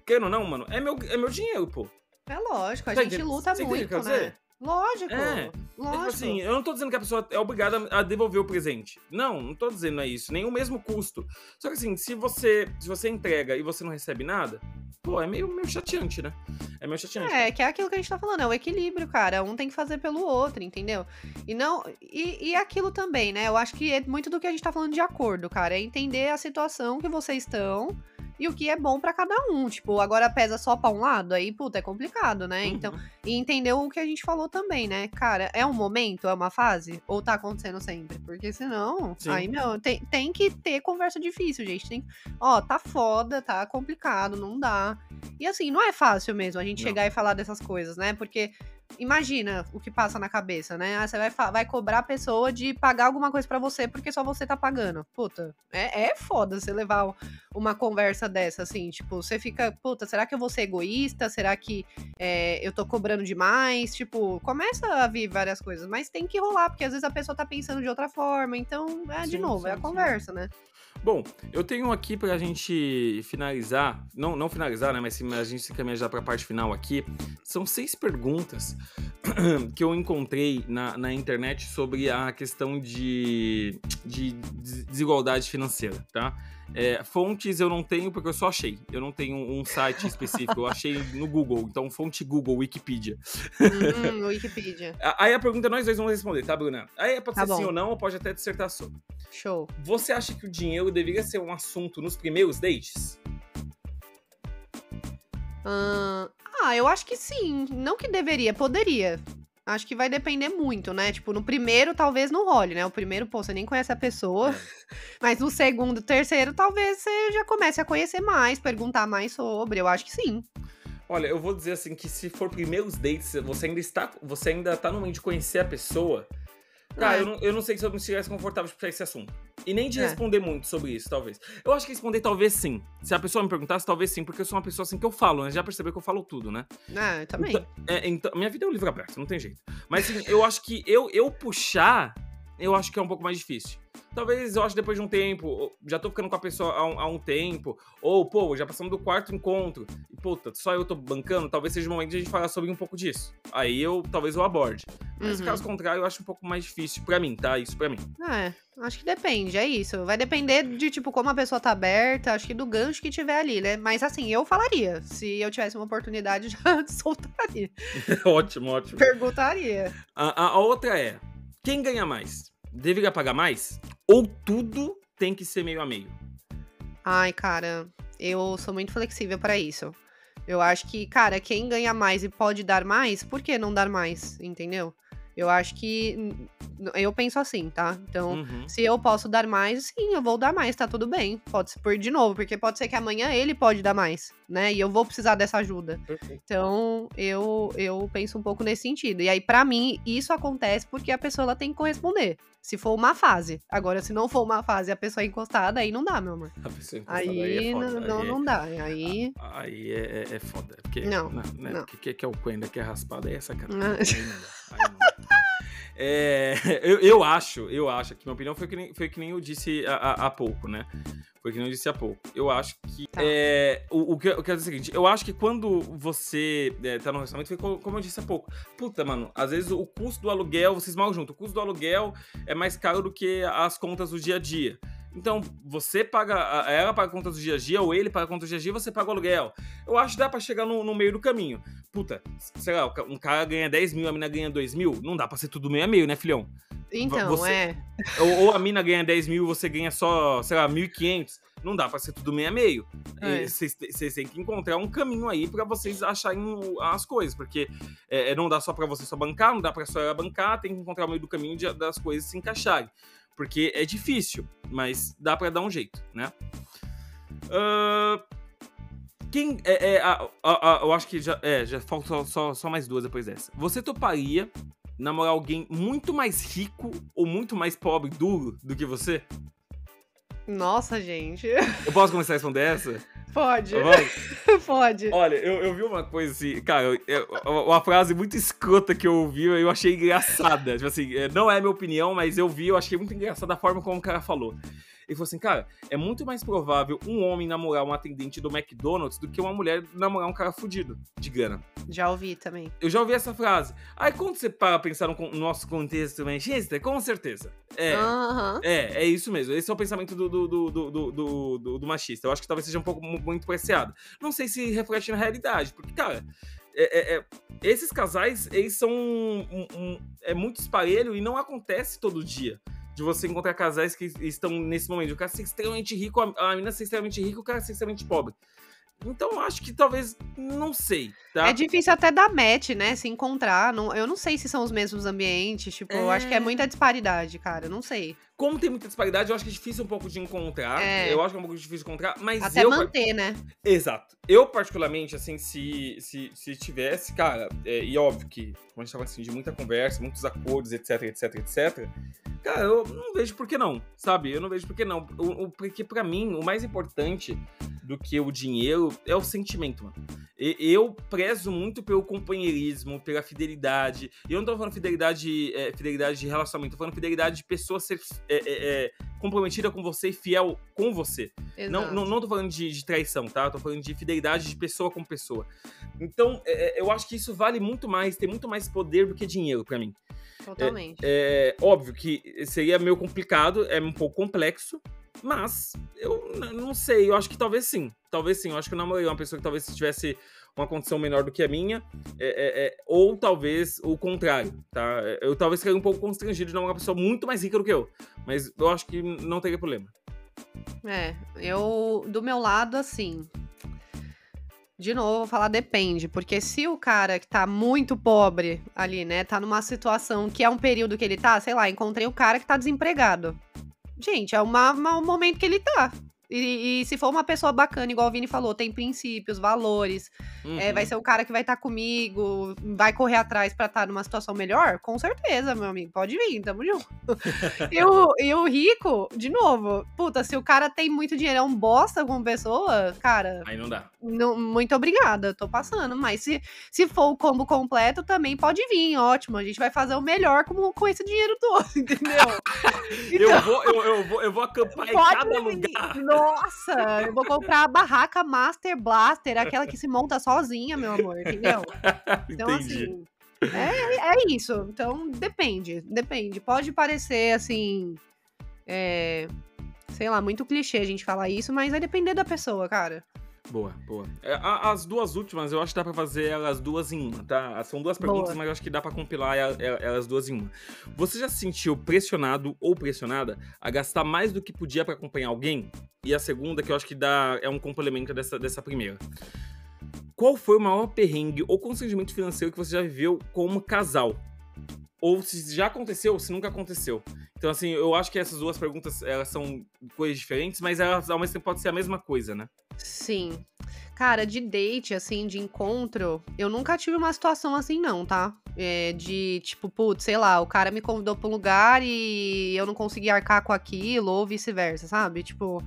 Querendo ou não, mano, é meu dinheiro, pô. É lógico, a gente luta muito, né? Lógico. Tipo assim, eu não tô dizendo que a pessoa é obrigada a devolver o presente. Não tô dizendo isso, nem o mesmo custo. Só que assim, se você entrega e você não recebe nada, pô, é meio chateante, né? É meio chateante. Que é aquilo que a gente tá falando, é o equilíbrio, cara. Um tem que fazer pelo outro, entendeu? E aquilo também, né? Eu acho que é muito do que a gente tá falando de acordo, cara. É entender a situação que vocês estão e o que é bom pra cada um. Tipo, agora pesa só pra um lado, aí, puta, é complicado, né? Então, e entender o que a gente falou também, né? Cara, é um momento, é uma fase? Ou tá acontecendo sempre? Porque senão, aí, meu, tem que ter conversa difícil, gente. Tá foda, tá complicado, não dá. E assim, não é fácil mesmo a gente chegar e falar dessas coisas, né? Porque imagina o que passa na cabeça, né? Você vai cobrar a pessoa de pagar alguma coisa pra você porque só você tá pagando. Puta, é foda você levar uma conversa dessa, assim. Tipo, você fica, puta, será que eu vou ser egoísta? Será que eu tô cobrando demais? Tipo, começa a vir várias coisas, mas tem que rolar, porque às vezes a pessoa tá pensando de outra forma. Então, de novo, é a conversa, né? Bom, eu tenho aqui pra gente finalizar, não finalizar, né, mas a gente se encaminhar já pra parte final aqui, são 6 perguntas que eu encontrei na internet sobre a questão de desigualdade financeira, tá? Fontes eu não tenho porque eu só achei, eu não tenho um site específico, eu achei no Google, então fonte Google, Wikipedia. Wikipedia. Aí a pergunta nós dois vamos responder, tá, Bruna? Aí pode ser sim ou não, ou pode até dissertar sobre. Show. Você acha que o dinheiro deveria ser um assunto nos primeiros dates? Eu acho que sim. Não que deveria, poderia. Acho que vai depender muito, né? Tipo, no primeiro talvez não role, né? O primeiro, pô, você nem conhece a pessoa. Mas no segundo, terceiro, talvez você já comece a conhecer mais, perguntar mais sobre. Eu acho que sim. Olha, eu vou dizer assim que se for primeiros dates, você ainda tá no momento de conhecer a pessoa. Cara, eu não sei se eu me estivesse confortável de puxar esse assunto. E nem de responder muito sobre isso, talvez. Eu acho que responder talvez sim. Se a pessoa me perguntasse, talvez sim, porque eu sou uma pessoa assim que eu falo, né? Já percebeu que eu falo tudo, né? Eu também. Então, minha vida é um livro aberto, não tem jeito. Mas assim, eu acho que eu puxar, eu acho que é um pouco mais difícil. Talvez eu acho depois de um tempo, já tô ficando com a pessoa há um tempo, ou, pô, já passamos do 4º encontro, e, puta, só eu tô bancando, talvez seja o momento de a gente falar sobre um pouco disso. Aí talvez eu aborde. Mas caso contrário, eu acho um pouco mais difícil pra mim, tá? Isso pra mim. Acho que depende, é isso. Vai depender de, tipo, como a pessoa tá aberta, acho que do gancho que tiver ali, né? Mas, assim, eu falaria. Se eu tivesse uma oportunidade, já soltaria. Ótimo, ótimo. Perguntaria. A outra é, quem ganha mais? Deveria pagar mais? Ou tudo tem que ser meio a meio? Ai, cara, eu sou muito flexível pra isso. Eu acho que, cara, quem ganha mais e pode dar mais, por que não dar mais, entendeu? Eu acho que... Eu penso assim, tá? Então, se eu posso dar mais, sim, eu vou dar mais, tá tudo bem. Pode ser por de novo, porque pode ser que amanhã ele pode dar mais, né? E eu vou precisar dessa ajuda. Perfeito. Então, eu penso um pouco nesse sentido. E aí, pra mim, isso acontece porque a pessoa ela tem que corresponder. Se for uma fase. Agora, se não for uma fase e a pessoa é encostada, aí não dá, meu amor. A pessoa encostada Aí é foda. não dá. Aí Aí é foda. Porque, Não. Porque que é o coenda que é raspado, aí é sacanagem. Ah. Aí não dá. Aí não dá. Eu acho que minha opinião foi que nem eu disse há pouco, né? Foi que nem eu disse há pouco. Eu acho que. Tá. O que eu quero dizer é o seguinte: eu acho que quando você tá no relacionamento, foi como eu disse há pouco. Puta, mano, às vezes o custo do aluguel, vocês mal juntam. O custo do aluguel é mais caro do que as contas do dia a dia. Então, você paga, ela paga contas do dia a dia, ou ele paga contas do dia a dia, você paga o aluguel. Eu acho que dá pra chegar no meio do caminho. Puta, sei lá, um cara ganha 10 mil, a mina ganha 2 mil, não dá pra ser tudo meio a meio, né, filhão? Então, Ou a mina ganha 10 mil e você ganha só, sei lá, 1.500. Não dá pra ser tudo meio a meio. Vocês têm que encontrar um caminho aí pra vocês acharem as coisas. Porque não dá só pra você só bancar, não dá pra só ela bancar, tem que encontrar o meio do caminho das coisas se encaixarem. Porque é difícil, mas dá pra dar um jeito, né? Eu acho que já faltam só mais duas depois dessa. Você toparia namorar alguém muito mais rico ou muito mais pobre, duro, do que você? Nossa, gente. Eu posso começar a responder essa? Pode. Pode. Olha, eu vi uma coisa assim, cara, uma frase muito escrota que eu ouvi, eu achei engraçada. Tipo assim, não é minha opinião, mas eu achei muito engraçada a forma como o cara falou. Ele falou assim, cara, é muito mais provável um homem namorar um atendente do McDonald's do que uma mulher namorar um cara fudido de grana. Já ouvi também. Eu já ouvi essa frase. Aí quando você para pensar no nosso contexto machista, com certeza. É isso mesmo. Esse é o pensamento do machista. Eu acho que talvez seja um pouco muito preciado. Não sei se reflete na realidade, porque, cara, esses casais, eles são muito esparelho e não acontece todo dia. De você encontrar casais que estão nesse momento. O cara ser extremamente rico, a menina ser extremamente rica, o cara ser extremamente pobre. Então, acho que talvez, não sei, tá? É difícil até dar match, né? Se encontrar. Eu não sei se são os mesmos ambientes. Tipo, eu acho que é muita disparidade, cara. Não sei. Como tem muita disparidade, eu acho que é difícil um pouco de encontrar. Eu acho que é um pouco difícil de encontrar, mas até manter, né? Exato. Eu, particularmente, assim, se tivesse, cara, e óbvio que, como a gente tava assim, de muita conversa, muitos acordos, etc. Cara, eu não vejo por que não, sabe? Eu não vejo por que não. Porque, pra mim, o mais importante do que o dinheiro é o sentimento, mano. Eu prezo muito pelo companheirismo, pela fidelidade. E eu não tô falando fidelidade de relacionamento, tô falando fidelidade de pessoa ser comprometida com você e fiel com você. Não tô falando de traição, tá? Tô falando de fidelidade de pessoa com pessoa. Então, eu acho que isso vale muito mais, tem muito mais poder do que dinheiro pra mim. Totalmente. Óbvio que seria meio complicado, é um pouco complexo, mas eu não sei, eu acho que talvez sim. Eu acho que eu namorei uma pessoa que talvez tivesse uma condição menor do que a minha, ou talvez o contrário, tá? Eu talvez ficaria um pouco constrangido de namorar uma pessoa muito mais rica do que eu, mas eu acho que não teria problema. Do meu lado, assim... De novo, vou falar depende, porque se o cara que tá muito pobre ali, né, tá numa situação que é um período que ele tá, sei lá, encontrei o cara que tá desempregado. Gente, é um momento que ele tá. E se for uma pessoa bacana, igual o Vini falou, tem princípios, valores, vai ser o cara que vai estar comigo, vai correr atrás pra estar numa situação melhor, com certeza, meu amigo, pode vir, tamo junto. E o rico, de novo, puta, se o cara tem muito dinheiro, é um bosta como pessoa, cara... Aí não dá. Muito obrigada, tô passando, mas se for o combo completo, também pode vir, ótimo, a gente vai fazer o melhor com esse dinheiro todo, entendeu? Então, eu vou acampar em cada lugar. Nossa, eu vou comprar a barraca Master Blaster, aquela que se monta sozinha, meu amor, entendeu? Então, Entendi. assim, é isso. Então, depende. Pode parecer, assim, sei lá, muito clichê a gente falar isso, mas vai depender da pessoa, cara. Boa. As duas últimas, eu acho que dá pra fazer elas duas em uma, tá? São duas perguntas, Boa. mas eu acho que dá pra compilar elas duas em uma. Você já se sentiu pressionado ou pressionada a gastar mais do que podia pra acompanhar alguém? E a segunda, que eu acho que é um complemento dessa primeira. Qual foi o maior perrengue ou constrangimento financeiro que você já viveu como casal? Ou se já aconteceu ou se nunca aconteceu? Então, assim, eu acho que essas duas perguntas, elas são coisas diferentes, mas elas, ao mesmo tempo, podem ser a mesma coisa, né? Sim. Cara, de date, assim, de encontro, eu nunca tive uma situação assim, não, tá? De, tipo, putz, sei lá, o cara me convidou pra um lugar e eu não consegui arcar com aquilo, ou vice-versa, sabe? Tipo,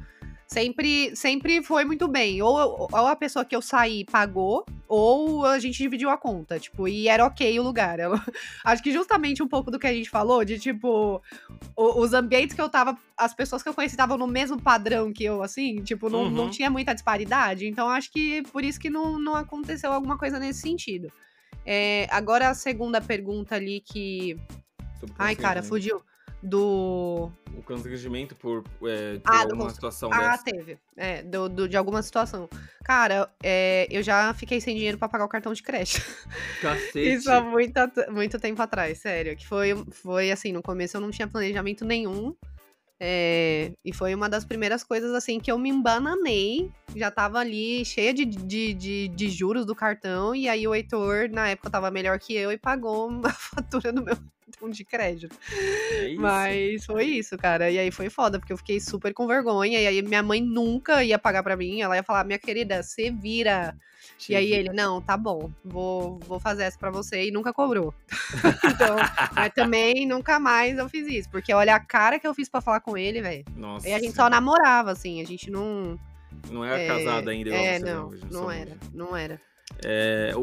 sempre foi muito bem. Ou a pessoa que eu saí pagou, ou a gente dividiu a conta, tipo, e era ok o lugar. Acho que justamente um pouco do que a gente falou, de, tipo, os ambientes que eu tava, as pessoas que eu conheci estavam no mesmo padrão que eu, assim, tipo, não tinha muita disparidade. Então, acho que por isso que não aconteceu alguma coisa nesse sentido. Agora, a segunda pergunta ali que... Ai, cara, fugiu. O constrangimento por alguma situação dessa. Teve. De alguma situação. Cara, eu já fiquei sem dinheiro pra pagar o cartão de crédito. Cacete. Isso há muito tempo atrás, sério. Que foi assim, no começo eu não tinha planejamento nenhum. E foi uma das primeiras coisas, assim, que eu me embananei. Já tava ali cheia de juros do cartão. E aí o Heitor, na época, tava melhor que eu e pagou a fatura do meu cartão de crédito. Mas foi isso, cara. E aí foi foda, porque eu fiquei super com vergonha. E aí minha mãe nunca ia pagar pra mim. Ela ia falar, minha querida, você vira. E aí ele, não, tá bom, vou fazer essa pra você. E nunca cobrou. Então, mas também nunca mais eu fiz isso. Porque olha a cara que eu fiz pra falar com ele, velho. Nossa. E a gente só namorava, assim. A gente não... Não era casada ainda, igual não era.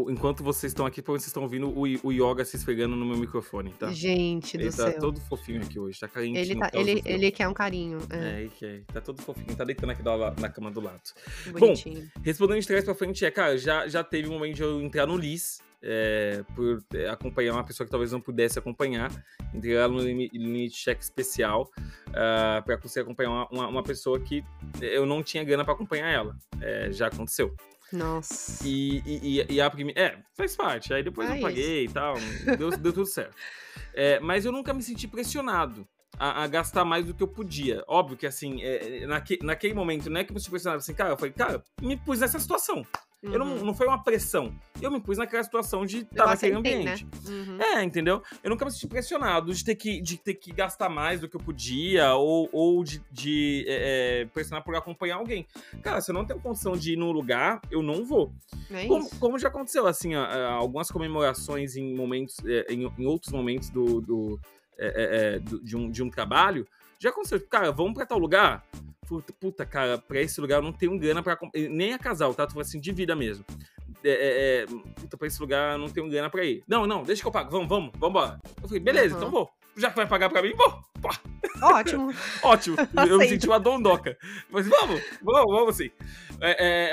Enquanto vocês estão aqui, vocês estão ouvindo o Yoga se esfregando no meu microfone, tá? Gente do céu. Ele tá todo fofinho aqui hoje, tá carinho. Ele quer um carinho. Ele quer. Tá todo fofinho, tá deitando aqui na cama do lado. Bonitinho. Bom, respondendo de trás pra frente, cara, já teve um momento de eu entrar no LIS, por acompanhar uma pessoa que talvez não pudesse acompanhar, entrei lá no limite cheque especial, pra conseguir acompanhar uma pessoa que eu não tinha grana pra acompanhar ela. Já aconteceu. Nossa. E a primeira... faz parte. Aí depois eu paguei e tal. Deu tudo certo. Mas eu nunca me senti pressionado a gastar mais do que eu podia. Óbvio que, assim, naquele momento, não é que eu me senti pressionado assim, cara, eu falei, cara, me pus nessa situação. Eu não foi uma pressão. Eu me pus naquela situação de estar naquele ambiente. Né? Entendeu? Eu nunca me senti pressionado de ter que gastar mais do que eu podia ou de pressionar por acompanhar alguém. Cara, se eu não tenho condição de ir num lugar, eu não vou. Como já aconteceu, assim, algumas comemorações em momentos, em outros momentos de um trabalho, já aconteceu. Cara, vamos pra tal lugar? Puta, cara, pra esse lugar eu não tenho grana pra... Nem a casal, tá? Tu fala assim, de vida mesmo. Puta, pra esse lugar eu não tenho grana pra ir. Não, deixa que eu pago. Vamos embora. Eu falei, beleza, então vou. Já que vai pagar pra mim, vou. Ótimo. Ótimo. Eu me senti uma dondoca. Mas vamos sim.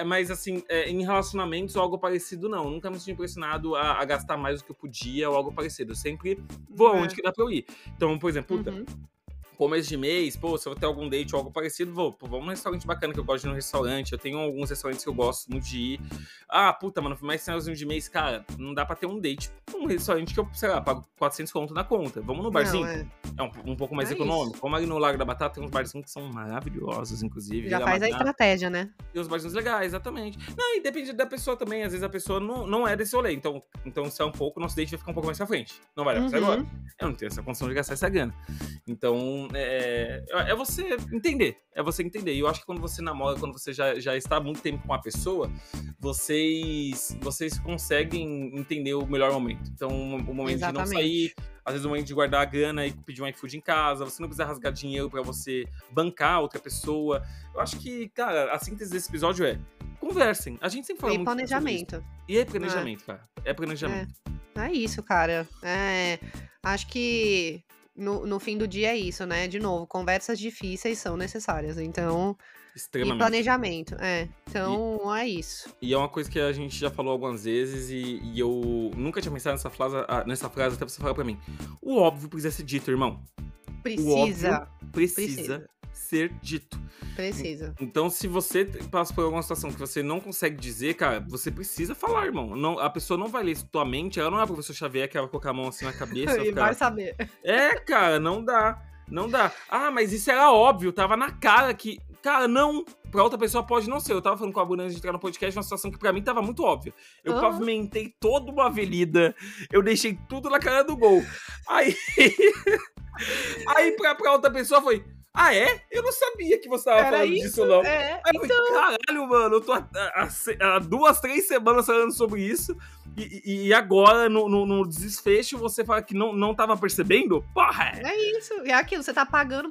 Mas assim, em relacionamentos ou algo parecido, não. Eu nunca me senti pressionado a gastar mais do que eu podia ou algo parecido. Eu sempre vou aonde que dá pra eu ir. Então, por exemplo, puta... começo de mês, se eu vou ter algum date ou algo parecido, vamos num restaurante bacana que eu gosto de ir num restaurante. Eu tenho alguns restaurantes que eu gosto muito de ir. Puta, mano, mais finalzinho de mês, cara, não dá pra ter um date num restaurante que eu, sei lá, pago 400 conto na conta. Vamos no barzinho? É um pouco mais econômico. Como ali no Lago da Batata tem uns barzinhos que são maravilhosos, inclusive. Já faz a estratégia, né? Tem uns barzinhos legais, exatamente. Não, e depende da pessoa também. Às vezes a pessoa não é desse rolê. Então se é um pouco, nosso date vai ficar um pouco mais pra frente. Não vai dar pra ser agora. Eu não tenho essa condição de gastar essa grana. Então, é você entender. É você entender. E eu acho que quando você namora, quando você já está há muito tempo com a pessoa, vocês conseguem entender o melhor momento. Então, o momento de não sair, às vezes o momento de guardar a grana e pedir um iFood em casa, você não precisa rasgar dinheiro pra você bancar outra pessoa. Eu acho que, cara, a síntese desse episódio é: conversem. A gente sempre fala muito planejamento. E é planejamento, cara. É planejamento. É isso, cara. Acho que no fim do dia é isso, né? De novo, conversas difíceis são necessárias. Então, extremamente. E planejamento, Então, é isso. E é uma coisa que a gente já falou algumas vezes e eu nunca tinha pensado nessa frase até você falar pra mim. O óbvio precisa ser dito, irmão. Precisa. O óbvio precisa ser dito. Precisa. Então, se você passa por alguma situação que você não consegue dizer, cara, você precisa falar, irmão. Não, a pessoa não vai ler tua mente, ela não é a professora Xavier que ela vai colocar a mão assim na cabeça. E vai saber. Cara, não dá. Não dá. Ah, mas isso era óbvio, tava na cara que... Cara, não. Pra outra pessoa pode não ser. Eu tava falando com a Bruna antes de entrar no podcast, uma situação que pra mim tava muito óbvia. Eu pavimentei toda uma avenida, eu deixei tudo na cara do gol. Aí pra outra pessoa foi... Ah, é? Eu não sabia que você tava falando disso, não. Aí eu falei, caralho, mano, eu tô há 2, 3 semanas falando sobre isso e agora, no desfecho, você fala que não tava percebendo? Porra! É isso, é aquilo, você tá pagando,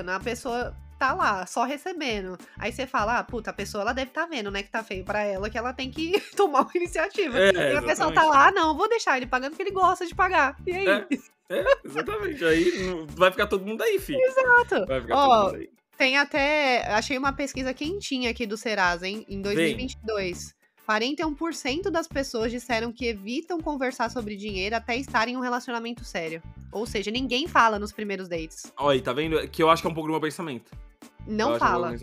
a pessoa tá lá, só recebendo. Aí você fala, puta, a pessoa, ela deve tá vendo, né, que tá feio pra ela, que ela tem que tomar uma iniciativa. E a pessoa tá lá, não, vou deixar ele pagando porque ele gosta de pagar. E aí? Exatamente. Aí vai ficar todo mundo aí, filho. Exato. Vai ficar todo mundo aí. Tem até... Achei uma pesquisa quentinha aqui do Serasa, hein? Em 2022. 41% das pessoas disseram que evitam conversar sobre dinheiro até estarem em um relacionamento sério. Ou seja, ninguém fala nos primeiros dates. Olha aí, tá vendo? Que eu acho que é um pouco do meu pensamento. Não fala.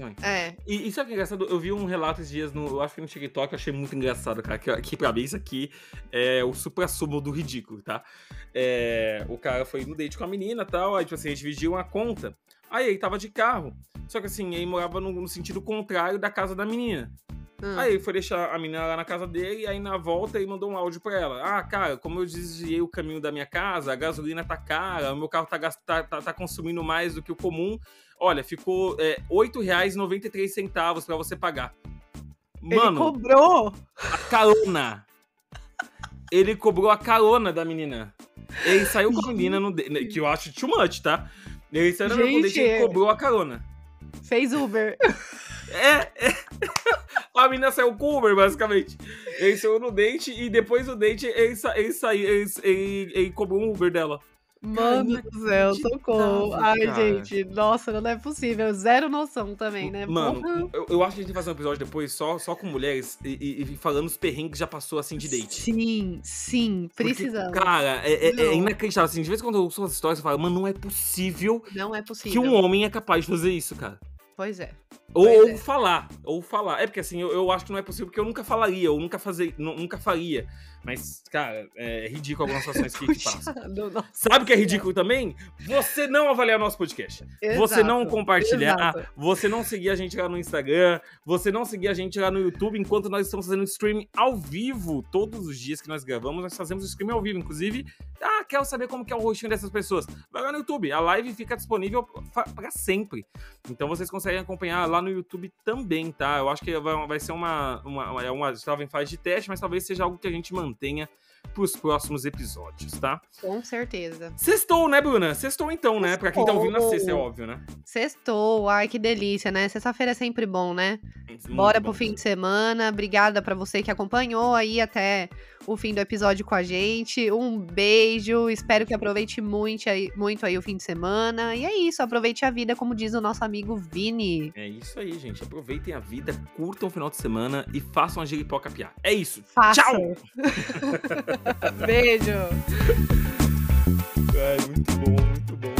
E sabe o que é engraçado? Eu vi um relato esses dias, eu acho que no TikTok, eu achei muito engraçado, cara. Que pra mim, isso aqui é o supra-sumo do ridículo, tá? O cara foi no date com a menina e tal, aí, tipo assim, a gente dividiu uma conta. Aí ele tava de carro. Só que assim, ele morava no sentido contrário da casa da menina. Aí ele foi deixar a menina lá na casa dele, e aí na volta ele mandou um áudio pra ela. Ah, cara, como eu desviei o caminho da minha casa, a gasolina tá cara, o meu carro tá consumindo mais do que o comum. Olha, ficou R$8,93 pra você pagar. Mano, ele cobrou a carona. Ele cobrou a carona da menina. Ele saiu com a menina que eu acho too much, tá? Ele saiu no date e cobrou a carona. Fez Uber. A menina saiu com o Uber, basicamente. Ele saiu no date e depois do date ele cobrou um Uber dela. Mano do céu, socorro. Ai, cara. Gente, nossa, não é possível. Zero noção também, né? Mano, eu acho que a gente vai fazer um episódio depois só com mulheres e falando os perrengues que já passou assim de date. Sim, precisamos. Porque, cara, é inacreditável. Assim, de vez em quando eu ouço as histórias, eu falo, mano, não é possível que um homem é capaz de fazer isso, cara. Pois é. Ou falar. É porque assim, eu acho que não é possível, porque eu nunca falaria, eu nunca faria. Mas, cara, é ridículo algumas situações que passam. Sabe o que é ridículo também? Você não avaliar nosso podcast. Exato, você não compartilhar, você não seguir a gente lá no Instagram, você não seguir a gente lá no YouTube, enquanto nós estamos fazendo streaming ao vivo. Todos os dias que nós gravamos, nós fazemos streaming ao vivo. Inclusive, quero saber como que é o rostinho dessas pessoas. Vai lá no YouTube, a live fica disponível pra sempre. Então vocês conseguem acompanhar lá no YouTube também, tá? Eu acho que vai ser uma estava em fase de teste, mas talvez seja algo que a gente mantenha pros próximos episódios, tá? Com certeza. Sextou, né, Bruna? Sextou então, né? Pra quem tá ouvindo na sexta, é óbvio, né? Sextou, ai, que delícia, né? Sexta-feira é sempre bom, né? Bora pro fim de semana. Obrigada pra você que acompanhou aí até o fim do episódio com a gente. Um beijo, espero que aproveite muito aí o fim de semana. E é isso, aproveite a vida, como diz o nosso amigo Vini. É isso aí, gente. Aproveitem a vida, curtam o final de semana e façam a giripoca piar. É isso. Façam. Tchau! Beijo! Muito bom, muito bom.